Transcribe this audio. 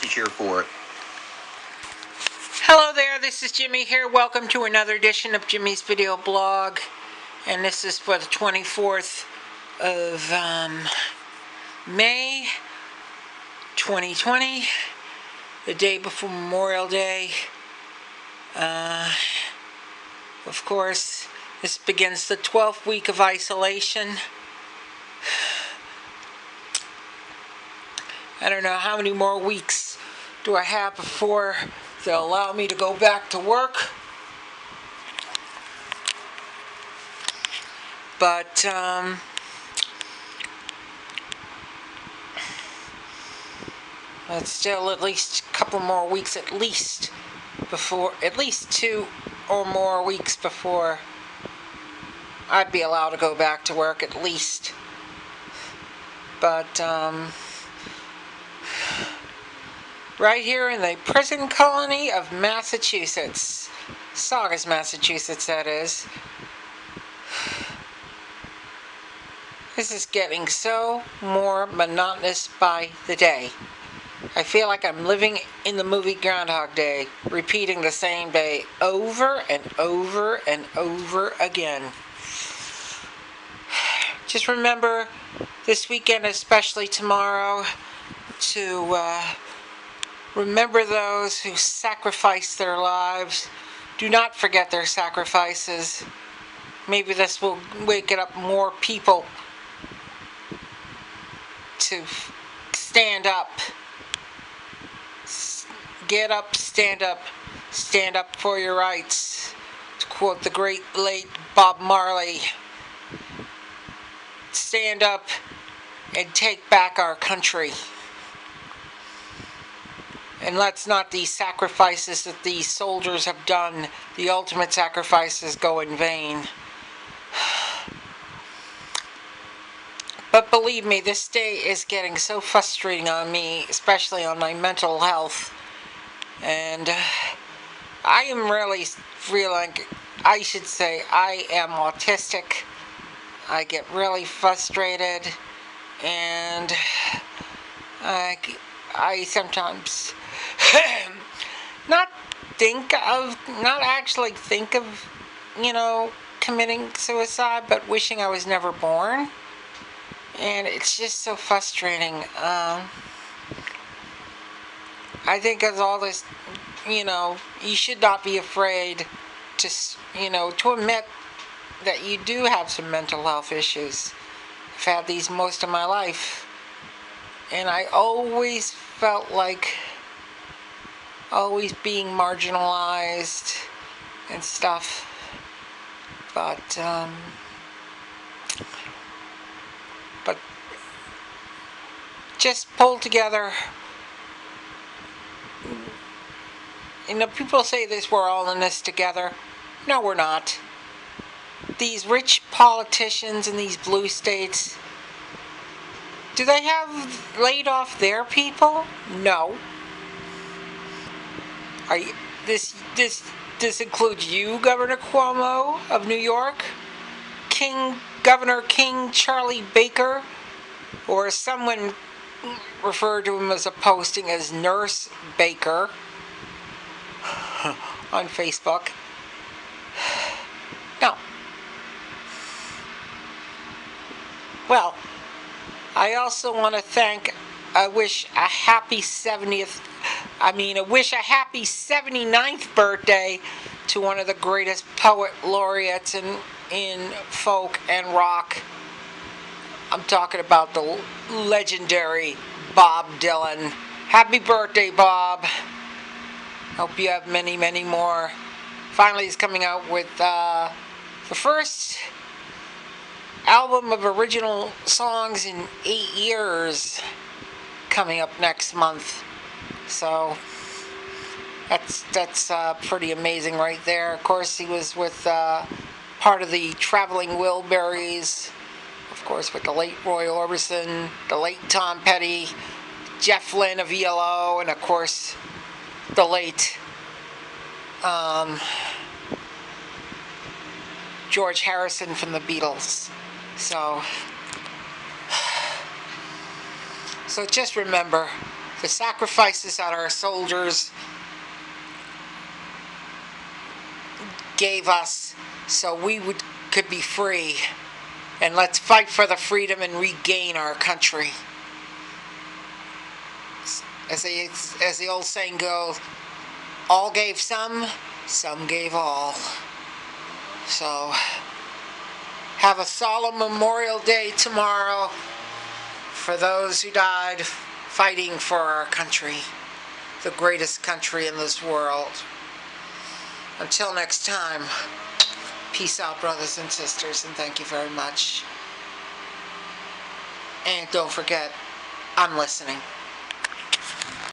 to cheer for. Hello there, this is Jimmy here. Welcome to another edition of Jimmy's Video Blog. And this is for the 24th of May 2020, the day before Memorial Day. Of course, this begins the 12th week of isolation. I don't know how many more weeks do I have before they'll allow me to go back to work. But it's still at least a couple more weeks at least 2 or more weeks before I'd be allowed to go back to work at least. But right here in the prison colony of Massachusetts, Saugus, Massachusetts, that is. This is getting so more monotonous by the day. I feel like I'm living in the movie Groundhog Day, repeating the same day over and over and over again. Just remember this weekend, especially tomorrow, to remember those who sacrificed their lives. Do not forget their sacrifices. Maybe this will wake up more people to stand up. Get up, stand up for your rights. To quote the great late Bob Marley, stand up and take back our country. And let's not these sacrifices that these soldiers have done, the ultimate sacrifices, go in vain. But believe me, this day is getting so frustrating on me, especially on my mental health. And I am really feeling, I should say, I am autistic. I get really frustrated, and I sometimes not actually think of, committing suicide, but wishing I was never born. And it's just so frustrating. I think as all this, you should not be afraid to admit that you do have some mental health issues. I've had these most of my life. And I always felt like always being marginalized and stuff. But just pull together. People say this, we're all in this together. No, we're not. These rich politicians in these blue states, do they have laid off their people? No. This includes you, Governor Cuomo of New York, Governor King Charlie Baker, or as someone referred to him as a posting as Nurse Baker on Facebook. No. Well, I also want to wish a happy 79th birthday to one of the greatest poet laureates in folk and rock. I'm talking about the legendary Bob Dylan. Happy birthday, Bob. Hope you have many, many more. Finally, he's coming out with the first album of original songs in 8 years, coming up next month. So that's pretty amazing right there. Of course, he was with part of the Traveling Wilburys, of course, with the late Roy Orbison, the late Tom Petty, Jeff Lynne of ELO, and of course the late George Harrison from the Beatles. So just remember, the sacrifices that our soldiers gave us so we could be free. And let's fight for the freedom and regain our country. As the old saying goes, all gave some gave all. So have a solemn Memorial Day tomorrow for those who died fighting for our country, the greatest country in this world. Until next time, peace out, brothers and sisters, and thank you very much. And don't forget, I'm listening.